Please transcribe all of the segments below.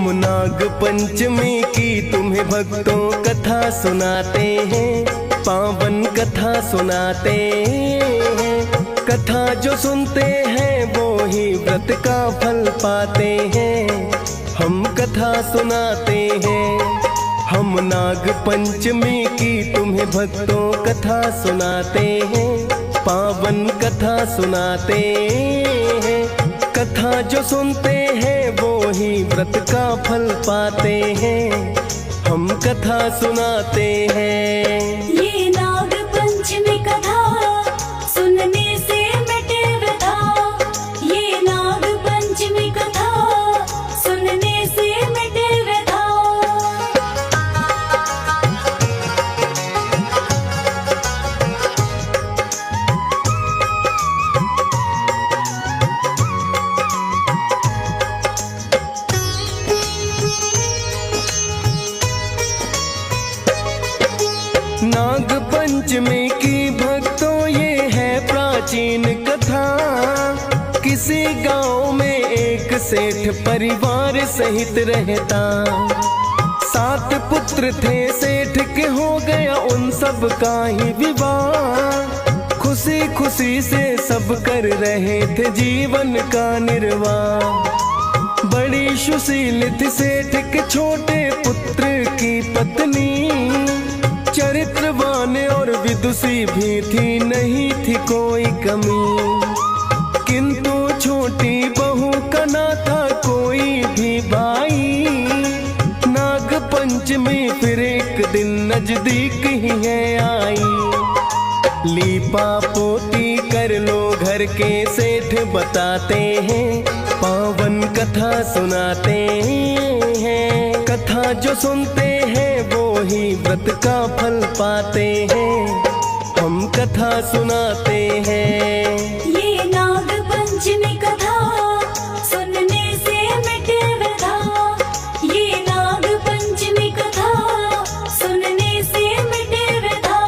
हम नाग पंचमी की तुम्हें भक्तों कथा सुनाते हैं, पावन कथा सुनाते हैं। कथा जो सुनते हैं वो ही व्रत का फल पाते हैं। हम कथा सुनाते हैं, हम नाग पंचमी की तुम्हें भक्तों कथा सुनाते हैं, पावन कथा सुनाते हैं। कथा जो सुनते हैं वो ही व्रत का फल पाते हैं। हम कथा सुनाते हैं। ये नाग पंचमी कथा सुनने से मिटे व्यथा। ये नाग पंचमी कथा सुनने से मिटे व्यथा। नाग पंचमी की भक्तों ये है प्राचीन कथा। किसी गांव में एक सेठ परिवार सहित रहता। 7 पुत्र थे सेठ के, हो गया उन सब का ही विवाह। खुशी खुशी से सब कर रहे थे जीवन का निर्वाह। बड़ी सुशील थी सेठ के छोटे पुत्र की पत्नी। चरित्रवान और विदुषी भी थी, नहीं थी कोई कमी। किंतु छोटी बहू का ना था कोई भी भाई। नाग पंचमी फिर एक दिन नजदीक ही है आई। लीपा पोती कर लो घर के सेठ बताते हैं, पावन कथा सुनाते हैं। कथा जो सुनते हैं वो ही व्रत का फल पाते हैं। हम कथा सुनाते हैं। ये नाग पंचमी कथा सुनने से मिटे व्यथा। ये नाग पंचमी कथा सुनने से मिटे व्यथा।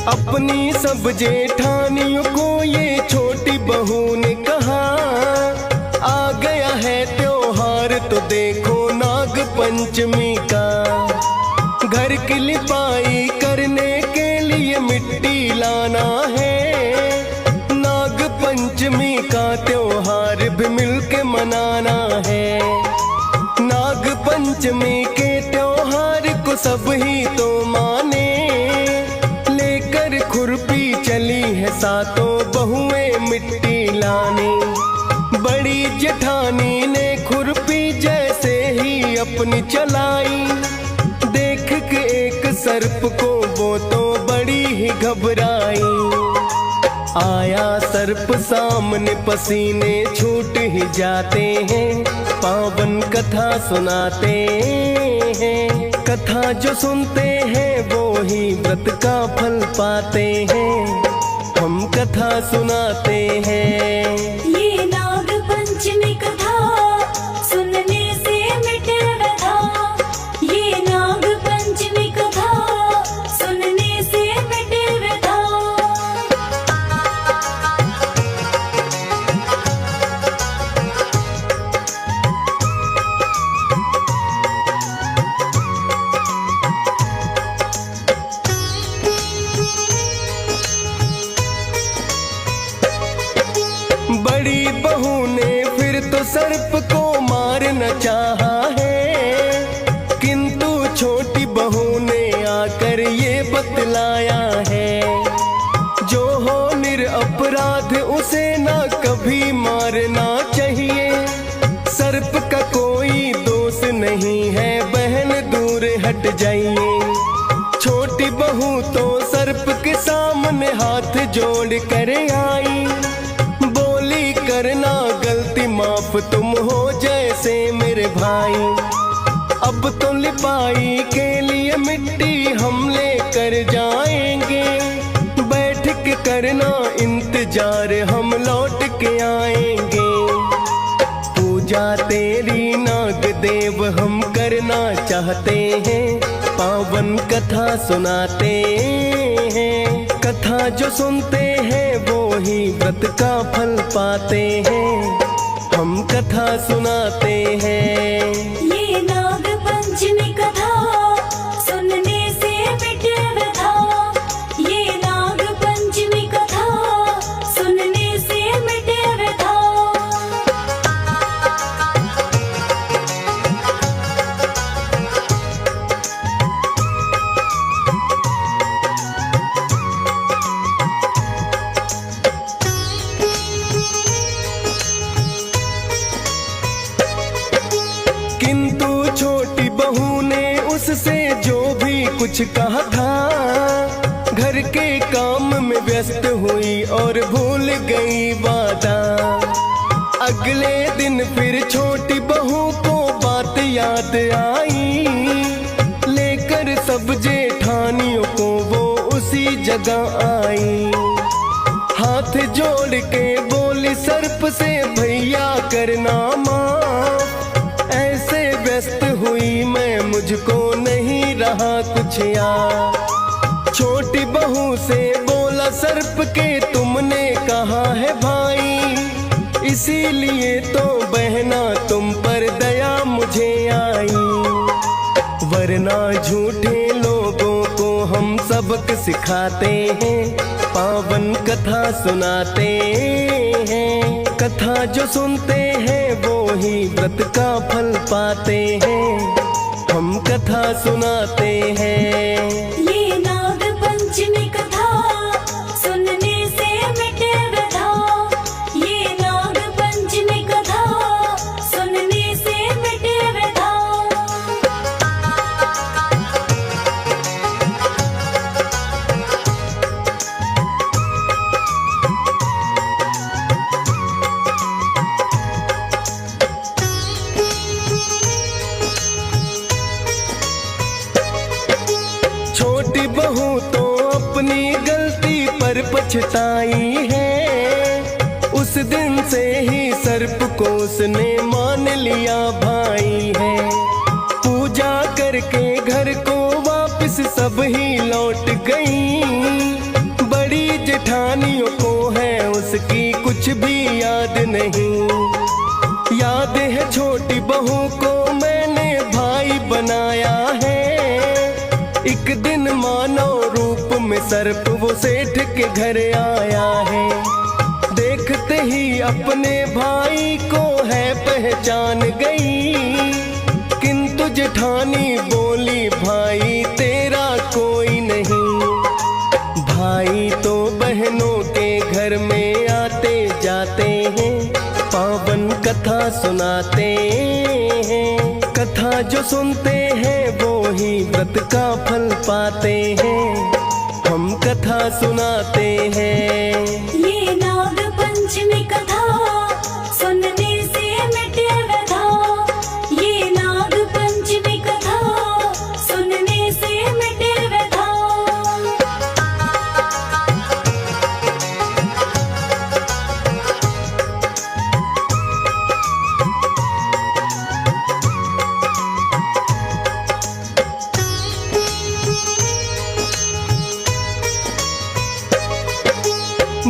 अपनी सब जेठानियों को ये छोटी बहू ने कहा, आ गया है त्योहार तो देखो नाग पंचमी का। घर की लिपाई करने के लिए मिट्टी लाना है। नाग पंचमी का त्योहार भी मिलके मनाना है। नाग पंचमी के त्योहार को सब ही तो माने। खुरपी चली है 7 बहुएं मिट्टी लाने। बड़ी जेठानी ने खुरपी जैसे ही अपनी चलाई। देख के एक सर्प को वो तो बड़ी ही घबराई। आया सर्प सामने, पसीने छूट ही जाते हैं। पावन कथा सुनाते हैं। कथा जो सुनते हैं वो ही व्रत का फल पाते हैं। हम कथा सुनाते हैं। ये नाग पंचमी कथा सुनने से मिटे व्यथा। ये नाग पंचमी कथा सुनने से मिटे व्यथा। बड़ी बहू ने फिर तो सर्प को मारना चाहा है। किंतु छोटी बहू ने आकर ये बतलाया है, जो हो निरपराध उसे ना कभी मारना चाहिए। सर्प का कोई दोष नहीं है, बहन दूर हट जाइए। छोटी बहू तो सर्प के सामने हाथ जोड़ कर आई। करना गलती माफ तुम हो जैसे मेरे भाई। अब तो लिपाई के लिए मिट्टी हम लेकर जाएंगे। बैठ के करना इंतजार, हम लौट के आएंगे। पूजा तेरी नाग देव हम करना चाहते हैं, पावन कथा सुनाते हैं। कथा जो सुनते हैं वो ही व्रत का फल पाते हैं, हम कथा सुनाते हैं। ये नाग पंचमी कथा सुनने से मिटे व्यथा, ये नाग पंचमी कथा सुनने से मिटे व्यथा। किंतु छोटी बहू ने उससे जो भी कुछ कहा था, घर के काम में व्यस्त हुई और भूल गई वादा। अगले दिन फिर छोटी बहू को बात याद आई, लेकर सब जेठानियों को वो उसी जगह आई। हाथ जोड़ के बोली सर्प से भैया करना माफ, ऐसे व्यस्त हुई मैं मुझको नहीं रहा कुछ याद। छोटी बहू से बोला सर्प के तुमने कहा है भाई, इसीलिए तो बहना तुम पर दया मुझे आई। वरना झूठे लोगों को हम सबक सिखाते हैं, पावन कथा सुनाते हैं। कथा जो सुनते हैं वो ही व्रत का फल पाते हैं, हम कथा सुनाते हैं। ये नाग पंचमी कथा सुनने से मिटे व्यथा, ये नाग पंचमी कथा सुनने से मिटे व्यथा। छोटी बहू तो अपनी गलती पर पछताई है, उस दिन से ही सर्प को उसने मान लिया भाई है। पूजा करके घर को वापस सब ही लौट गई, बड़ी जेठानियों को है उसकी कुछ भी याद नहीं। याद है छोटी बहू को मैंने भाई बनाया है, एक दिन मानव रूप में सर्प वो सेठ के घर आया है। देखते ही अपने भाई को है पहचान गई, किंतु जेठानी बोली भाई तेरा कोई नहीं। भाई तो बहनों के घर में आते जाते हैं, पावन कथा सुनाते हैं। कथा जो सुनते हैं वो ही व्रत का फल पाते हैं, हम कथा सुनाते हैं। ये नाग पंचमी कथा सुनने से मिटे व्यथा, ये नाग पंचमी कथा सुनने से मिटे व्यथा।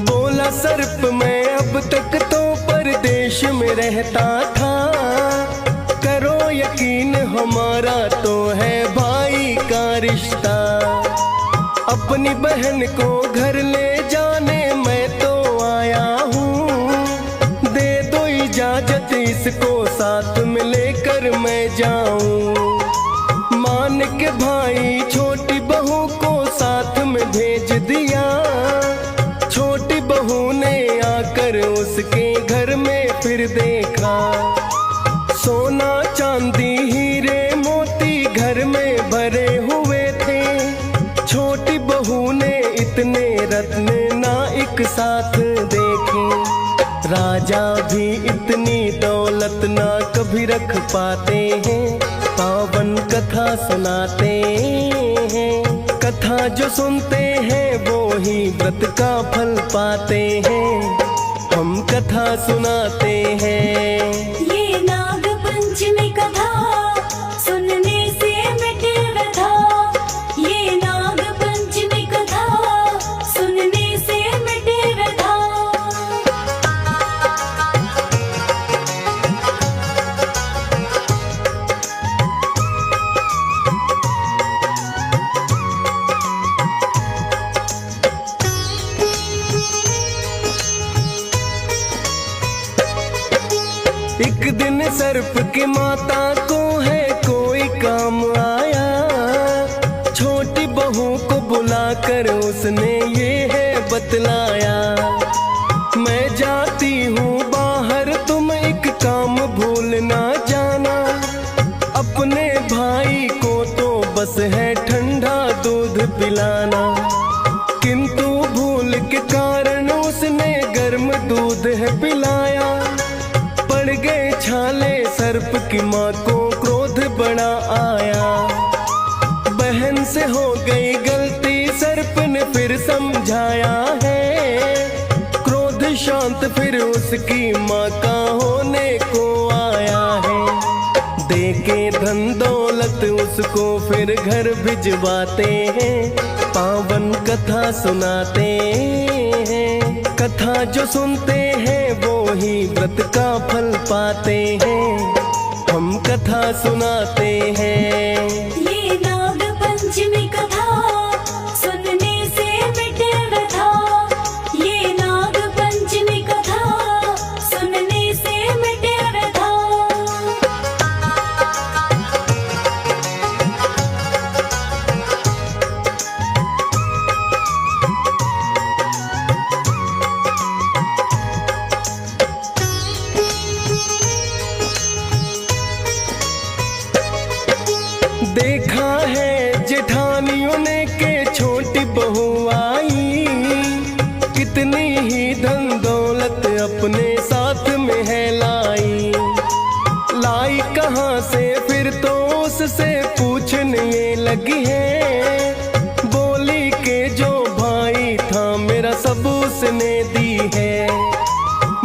बोला सर्प मैं अब तक तो परदेश में रहता था, करो यकीन हमारा तो है भाई का रिश्ता। अपनी बहन को घर ले जाने मैं तो आया हूँ, दे दो इजाजत इसको साथ में लेकर मैं जाऊँ। मान के भाई छोटी बहू को साथ में भेज दिया, छोटी बहू ने आकर उसके घर में फिर देखा। सोना चांदी हीरे मोती घर में भरे हुए थे, छोटी बहू ने इतने रत्न ना एक साथ देखे। राजा भी इतनी दौलत ना कभी रख पाते हैं, पावन कथा सुनाते हैं। कथा जो सुनते हैं वो ही व्रत का फल पाते हैं, हम कथा सुनाते हैं। ये न सर्प की माता को है कोई काम आया, छोटी बहू को बुलाकर उसने ये है बतलाया। मैं जाती हूँ बाहर, तुम एक काम भूल ना जाना, अपने भाई को तो बस है ठंडा दूध पिलाना। किंतु भूल के कारण उसने गर्म दूध है पिलाया, पड़ गए छाले सर्प की माँ को क्रोध बड़ा आया। बहन से हो गई गलती, सर्प ने फिर समझाया है, क्रोध शांत फिर उसकी माँ का होने को आया है। देके धन दौलत उसको फिर घर भिजवाते हैं, पावन कथा सुनाते हैं। कथा जो सुनते हैं वो ही व्रत का फल पाते हैं, हम कथा सुनाते हैं। ये नाग पंचमी कथा सुनने से मिटे व्यथा, ये नाग पंचमी कथा सुनने से मिटे व्यथा। देखा है जेठानियों ने के छोटी बहू आई, कितनी ही धन दौलत अपने साथ में है लाई। लाई कहाँ से फिर तो उससे पूछने लगी है, बोली के जो भाई था मेरा सब उसने दी है।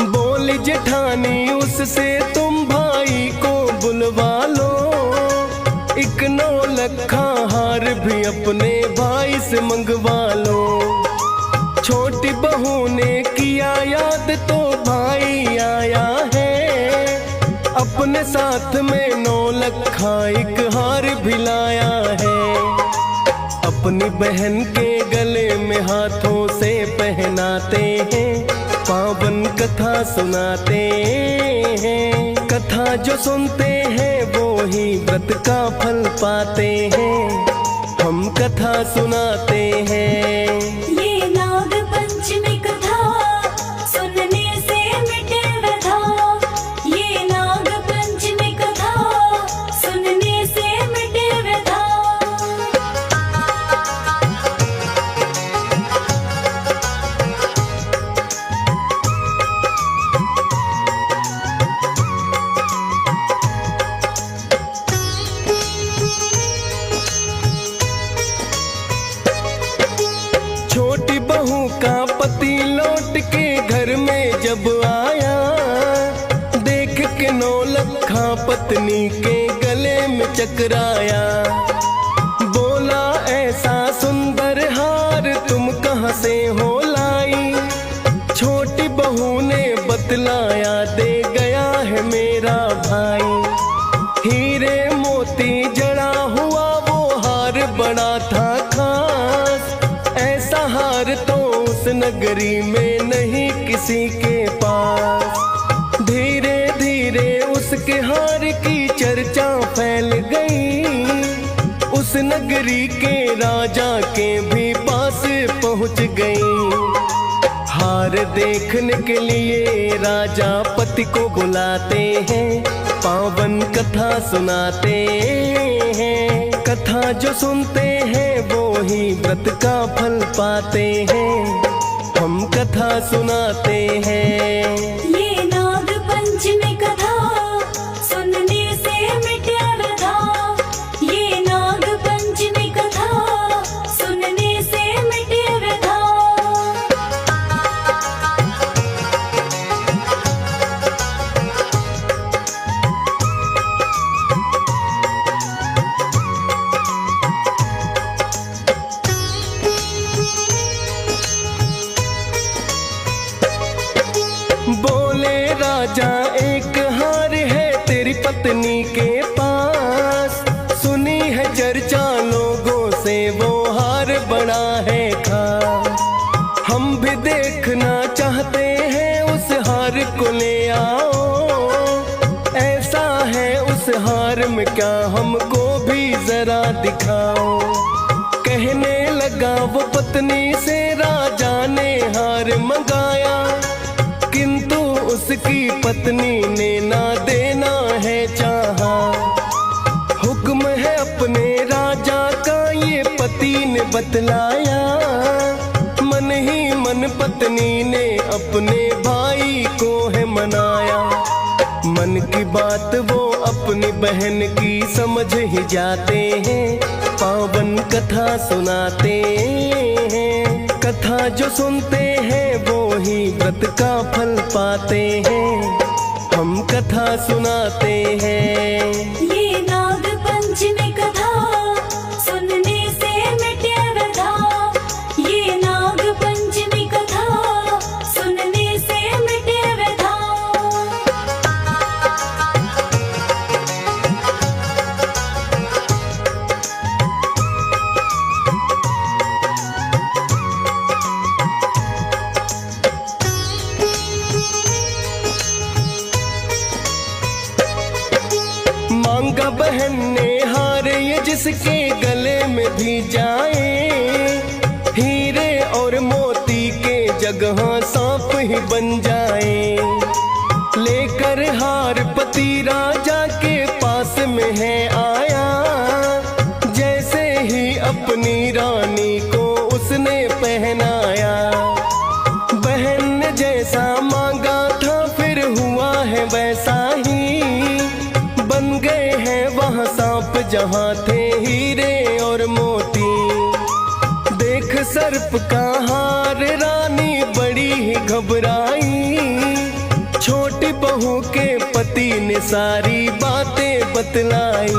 बोली जेठानी उससे तुम भाई को बुलवा लो, एक 9 लखा हार भी अपने भाई से मंगवा लो। छोटी बहू ने किया याद तो भाई आया है, अपने साथ में 9 लखा एक हार भी लाया है। अपनी बहन के गले में हाथों से पहनाते हैं, पावन कथा सुनाते हैं। कथा जो सुनते हैं वो ही व्रत का फल पाते हैं, हम कथा सुनाते हैं। ये नाग पंचमी कथा सुनने से मिटे व्यथा, ये नाग पंचमी कथा सुनने से मिटे व्यथा। छोटी बहू का पति लौट के घर में जब आया, देख के 9 लखा पत्नी के गले में चकराया। बोला ऐसा सुंदर हार तुम कहाँ से हो लाई, छोटी बहू ने बतलाया दे गया है मेरा भाई। हीरे मोती जड़ा हुआ वो हार बड़ा था खास, ऐसा हार तो उस नगरी में नहीं किसी के पास। धीरे धीरे उसके हार की चर्चा फैल गई, उस नगरी के राजा के भी पास पहुंच गई। हार देखने के लिए राजा पति को बुलाते हैं, पावन कथा सुनाते हैं। कथा जो सुनते हैं वो ही व्रत का फल पाते हैं, हम कथा सुनाते हैं। ये नाग पंचमी कथा सुनने से मिटे व्यथा, ये नाग पंचमी कथा सुनने से मिटे व्यथा। बोले राजा एक हार है तेरी पत्नी के पास, सुनी है चर्चा लोगों से वो हार बड़ा है खास। हम भी देखना चाहते हैं उस हार को ले आओ, ऐसा क्या हमको भी जरा दिखाओ। कहने लगा वो पत्नी से राजा ने हार मंगाया, किंतु उसकी पत्नी ने ना देना है चाहा। हुक्म है अपने राजा का ये पति ने बतलाया, मन ही मन पत्नी ने अपने भाई को है मनाया। मन की बात वो अपनी बहन की समझ ही जाते हैं, पावन कथा सुनाते हैं। कथा जो सुनते हैं वो ही व्रत का फल पाते हैं, हम कथा सुनाते हैं। ये नाग पंचमी कथा सुनने से मिटे व्यथा। ये नाग पंचमी कथा सुनने से मिटे व्यथा। मांगा बहन ने हार ये जिसके गले में भी जाए, हीरे और मोती के जगह सांप ही बन जाए। लेकर हार पति राजा के पास में है आया, जैसे ही अपनी रानी को उसने पहनाया। बहन ने जैसा मांगा था फिर हुआ है वैसा ही, बन गए हैं वहाँ सांप जहाँ थे हीरे और मोती। देख सर्प का हार रानी बड़ी ही घबराई, छोटी बहू के पति ने सारी बातें बतलाई।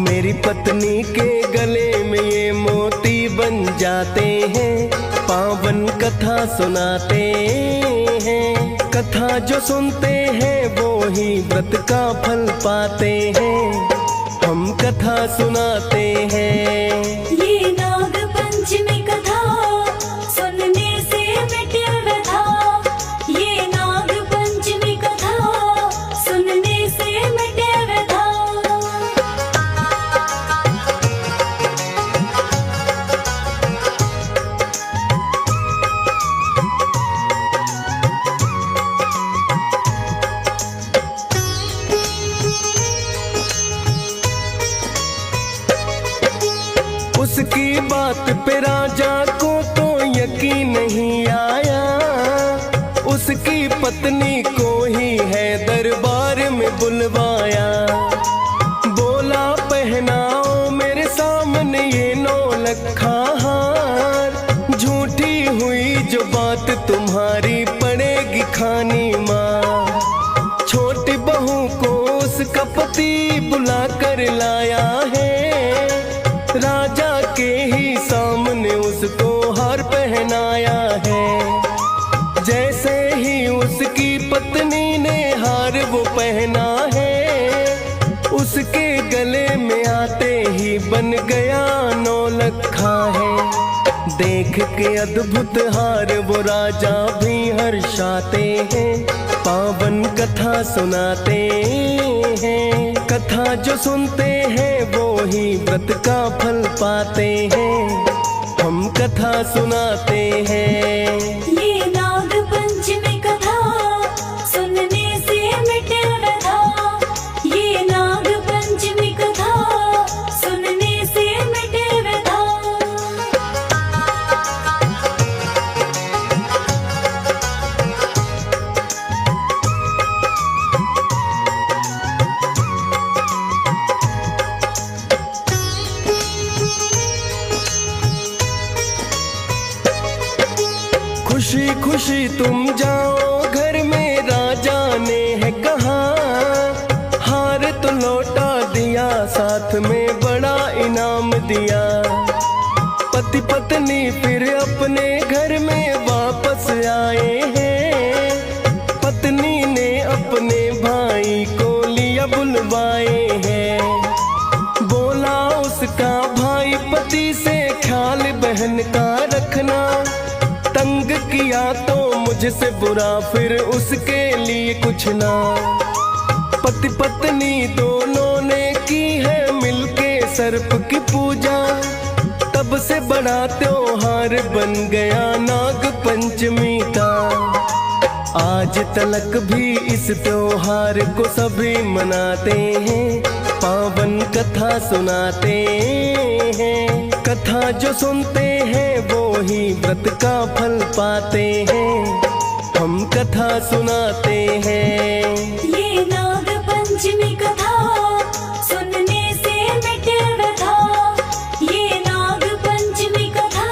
मेरी पत्नी के गले में ये मोती बन जाते हैं, पावन कथा सुनाते हैं। कथा जो सुनते हैं वो ही व्रत का फल पाते हैं, हम कथा सुनाते हैं। ये नाग पंचमी कथा सुनने से मिटे व्यथा। ये नाग पंचमी कथा सुनने से मिटे व्यथा। उसकी बात पे राजा को तो यकीन नहीं आया, उसकी पत्नी को ही है दरबार में बुलवाया। बोला पहनाओ मेरे सामने ये 9 लखा हार, झूठी हुई जो बात तुम्हारी पड़ेगी खानी माँ। छोटी बहू को उसका पति बुला कर लाया है, राजा के ही सामने उसको हार पहनाया है। जैसे ही उसकी पत्नी ने हार वो पहना है, उसके गले में आते ही बन गया 9 लखा है। देख के अद्भुत हार वो राजा भी हर्षाते हैं, पावन कथा सुनाते हैं। कथा जो सुनते हैं वो ही व्रत का फल पाते हैं, हम कथा सुनाते हैं। ये नाग पंचमी कथा सुनने से मिटे व्यथा। ये नाग पंचमी कथा सुनने से मिटे व्यथा। खुशी खुशी तुम जाओ घर में, राजा ने है कहा। हार तो लौटा दिया, साथ में बड़ा इनाम दिया। पति पत्नी फिर अपने घर में वापस आए हैं। पत्नी ने अपने भाई को लिया बुलवाए हैं। बोला उसका भाई पति से ख्याल बहन का रखना, तंग किया तो मुझसे बुरा फिर उसके लिए कुछ ना। पति पत्नी दोनों ने की है मिलके सर्प की पूजा, तब से बड़ा त्योहार बन गया नाग पंचमी का। आज तलक भी इस त्योहार को सभी मनाते हैं, पावन कथा सुनाते हैं। कथा जो सुनते हैं वो ही व्रत का फल पाते हैं, हम कथा सुनाते हैं। ये नाग पंचमी कथा सुनने से मिटे व्यथा, ये नाग पंचमी कथा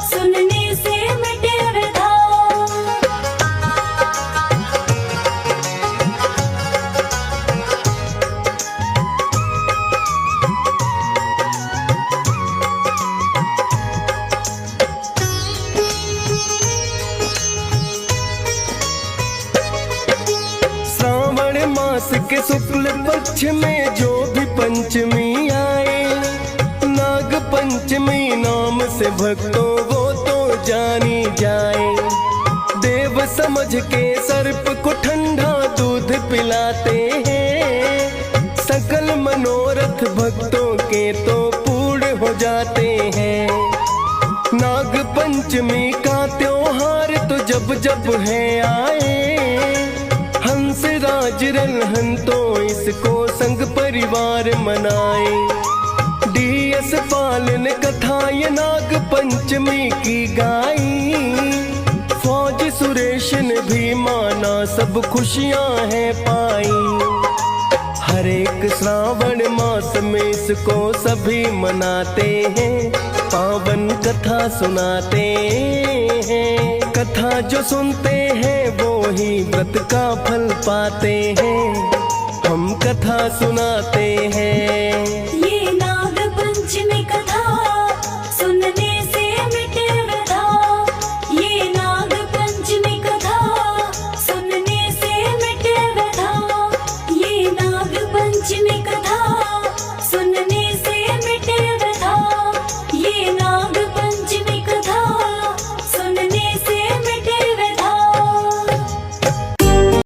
सुनने से मिटे व्यथा। श्रावण मास के शुक्ल पक्ष में जो भी पंचमी आए, नाग पंचमी नाम से भक्तों वो तो जानी जाए। देव समझ के सर्प को ठंडा दूध पिलाते हैं, सकल मनोरथ भक्तों के तो पूर्ण हो जाते हैं। नाग पंचमी का त्योहार तो जब जब है आए, हंस राज रलहन तो इसको संग परिवार मनाए। डीएस पाल ने कथा ये नाग पंचमी की गाई, फौज सुरेश ने भी माना सब खुशियां हैं पाई। हर एक श्रावण मास में इसको सभी मनाते हैं, पावन कथा सुनाते हैं। कथा जो सुनते हैं वो ही व्रत का फल पाते हैं, हम कथा सुनाते हैं।